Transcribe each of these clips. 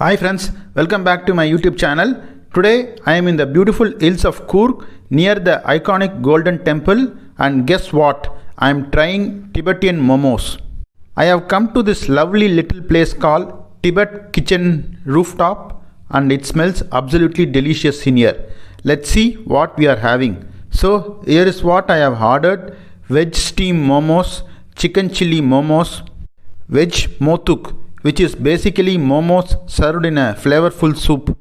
Hi friends, welcome back to my YouTube channel. Today I am in the beautiful hills of Coorg near the iconic Golden Temple, and guess what? I am trying Tibetan momos. I have come to this lovely little place called Tibet Kitchen Rooftop, and it smells absolutely delicious in here. Let's see what we are having. So here is what I have ordered: veg steam momos, chicken chili momos, veg motuk, which is basically momos served in a flavorful soup.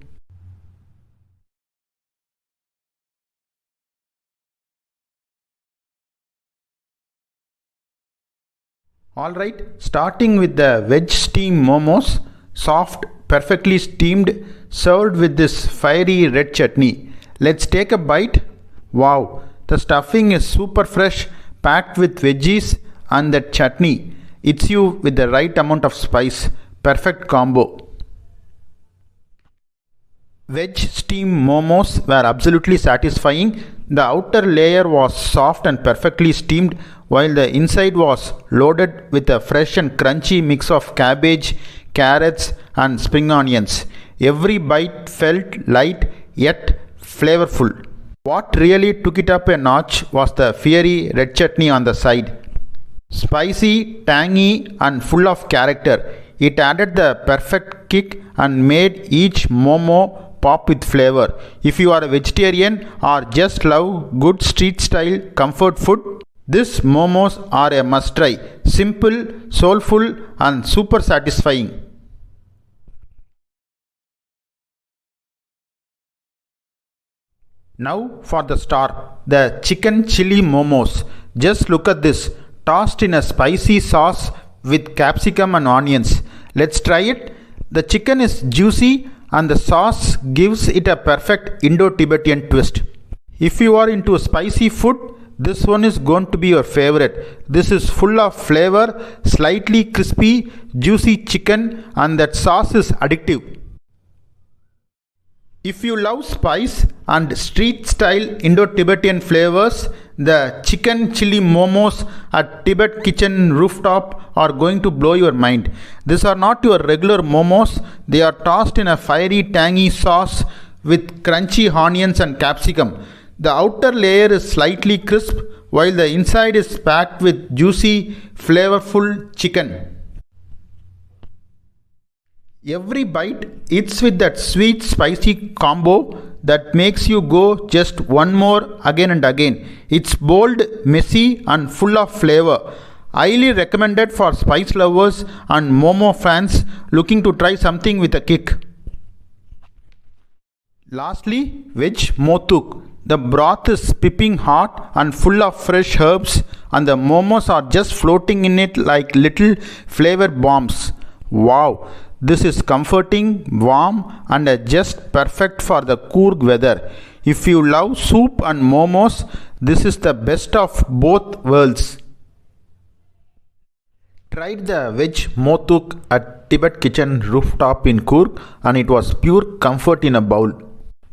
Alright, starting with the veg steam momos, soft, perfectly steamed, served with this fiery red chutney. Let's take a bite. Wow, the stuffing is super fresh, packed with veggies, and that chutney hits you with the right amount of spice. Perfect combo. Veg steam momos were absolutely satisfying. The outer layer was soft and perfectly steamed, while the inside was loaded with a fresh and crunchy mix of cabbage, carrots, and spring onions. Every bite felt light yet flavorful. What really took it up a notch was the fiery red chutney on the side. Spicy, tangy, and full of character. It added the perfect kick and made each momo pop with flavor. If you are a vegetarian or just love good street style comfort food, these momos are a must try. Simple, soulful, and super satisfying. Now for the star, the chicken chili momos. Just look at this, tossed in a spicy sauce with capsicum and onions. Let's try it. The chicken is juicy and the sauce gives it a perfect Indo-Tibetan twist. If you are into spicy food, this one is going to be your favorite. This is full of flavor, slightly crispy, juicy chicken, and that sauce is addictive. If you love spice and street style Indo-Tibetan flavors, the chicken chili momos at Tibet Kitchen Rooftop are going to blow your mind. These are not your regular momos. They are tossed in a fiery tangy sauce with crunchy onions and capsicum. The outer layer is slightly crisp, while the inside is packed with juicy, flavorful chicken. Every bite hits with that sweet spicy combo that makes you go just one more again and again. It's bold, messy, and full of flavor. Highly recommended for spice lovers and momo fans looking to try something with a kick. Lastly, veg motuk. The broth is piping hot and full of fresh herbs, and the momos are just floating in it like little flavor bombs. Wow! This is comforting, warm, and just perfect for the Coorg weather. If you love soup and momos, this is the best of both worlds. Tried the veg motuk at Tibet Kitchen Rooftop in Coorg, and it was pure comfort in a bowl.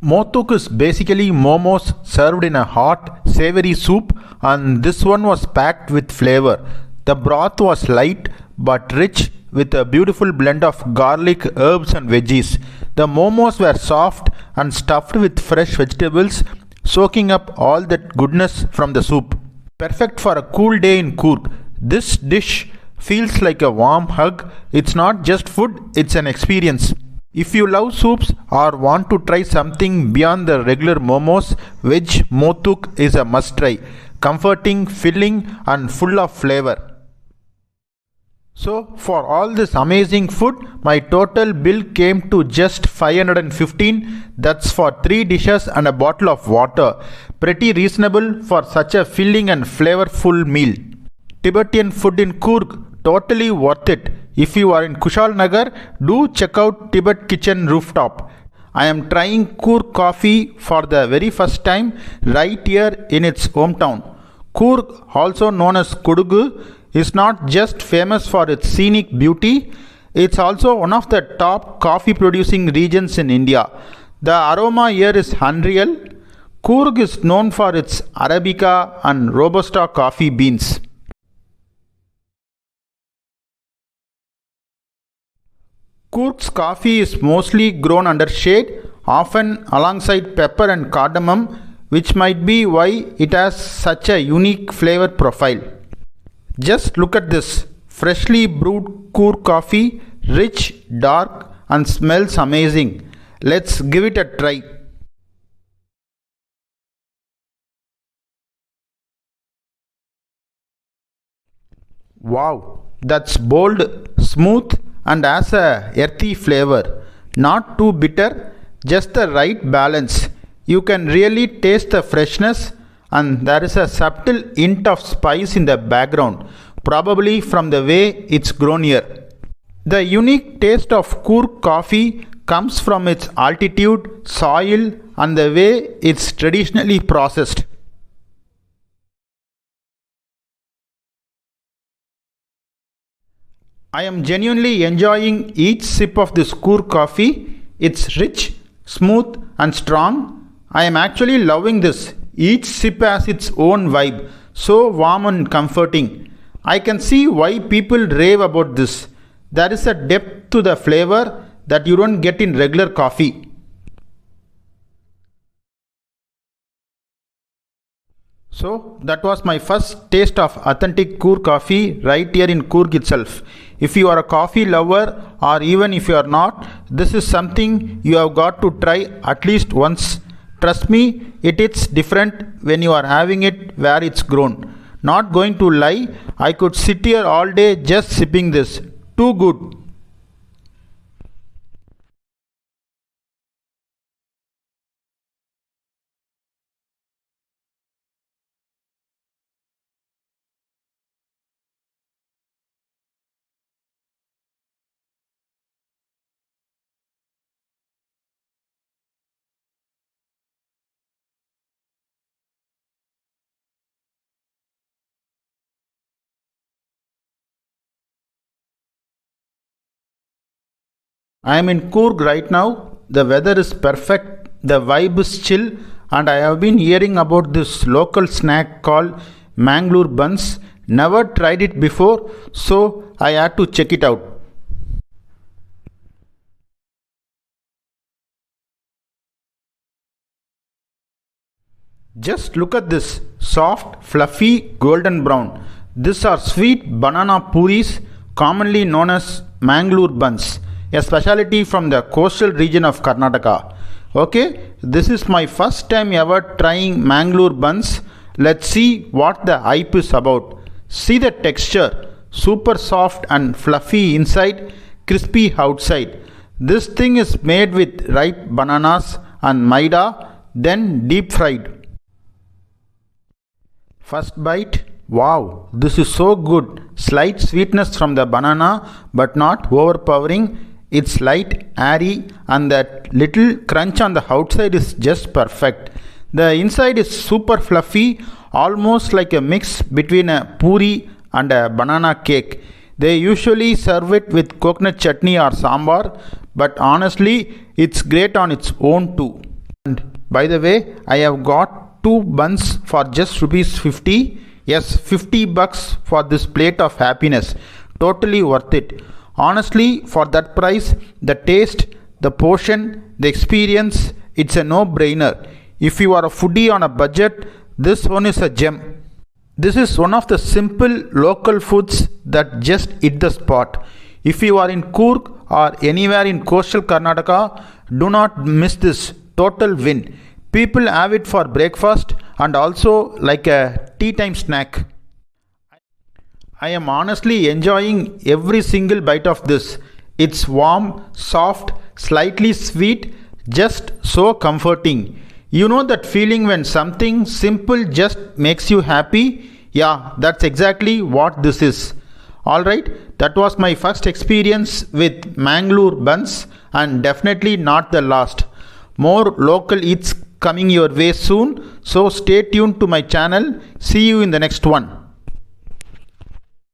Motuk is basically momos served in a hot, savory soup, and this one was packed with flavor. The broth was light but rich, with a beautiful blend of garlic, herbs, and veggies. The momos were soft and stuffed with fresh vegetables, soaking up all that goodness from the soup. Perfect for a cool day in Coorg. This dish feels like a warm hug. It's not just food, it's an experience. If you love soups or want to try something beyond the regular momos, veg motuk is a must try. Comforting, filling, and full of flavor. So for all this amazing food, my total bill came to just 515. That's for 3 dishes and a bottle of water. Pretty reasonable for such a filling and flavorful meal. Tibetan food in Coorg, totally worth it. If you are in Kushal Nagar, do check out Tibet Kitchen Rooftop. I am trying Coorg coffee for the very first time right here in its hometown. Coorg, also known as Kodugu, is not just famous for its scenic beauty, it's also one of the top coffee producing regions in India. The aroma here is unreal. Coorg is known for its Arabica and Robusta coffee beans. Coorg's coffee is mostly grown under shade, often alongside pepper and cardamom, which might be why it has such a unique flavor profile. Just look at this freshly brewed Coorg coffee, rich, dark, and smells amazing. Let's give it a try. Wow, that's bold, smooth, and has a earthy flavor. Not too bitter, just the right balance. You can really taste the freshness, and there is a subtle hint of spice in the background, probably from the way it's grown here. The unique taste of Coorg coffee comes from its altitude, soil, and the way it's traditionally processed. I am genuinely enjoying each sip of this Coorg coffee. It's rich, smooth, and strong. I am actually loving this. Each sip has its own vibe, so warm and comforting. I can see why people rave about this. There is a depth to the flavor that you don't get in regular coffee. So that was my first taste of authentic Coorg coffee right here in Coorg itself. If you are a coffee lover or even if you are not, this is something you have got to try at least once. Trust me, it is different when you are having it where it's grown. Not going to lie, I could sit here all day just sipping this. Too good. I am in Coorg right now. The weather is perfect, the vibe is chill, and I have been hearing about this local snack called Mangalore buns. Never tried it before, so I had to check it out. Just look at this soft, fluffy, golden brown. These are sweet banana puris, commonly known as Mangalore buns, a specialty from the coastal region of Karnataka. Okay, this is my first time ever trying Mangalore buns. Let's see what the hype is about. See the texture, super soft and fluffy inside, crispy outside. This thing is made with ripe bananas and maida, then deep fried. First bite, wow, this is so good. Slight sweetness from the banana, but not overpowering. It's light, airy, and that little crunch on the outside is just perfect. The inside is super fluffy, almost like a mix between a puri and a banana cake. They usually serve it with coconut chutney or sambar, but honestly, it's great on its own too. And by the way, I have got two buns for just rupees 50. Yes, 50 bucks for this plate of happiness. Totally worth it. Honestly, for that price, the taste, the portion, the experience, it's a no-brainer. If you are a foodie on a budget, this one is a gem. This is one of the simple local foods that just hit the spot. If you are in Coorg or anywhere in coastal Karnataka, do not miss this total win. People have it for breakfast and also like a tea time snack. I am honestly enjoying every single bite of this. It's warm, soft, slightly sweet, just so comforting. You know that feeling when something simple just makes you happy? Yeah, that's exactly what this is. Alright, that was my first experience with Mangalore buns and definitely not the last. More local eats coming your way soon, so stay tuned to my channel. See you in the next one.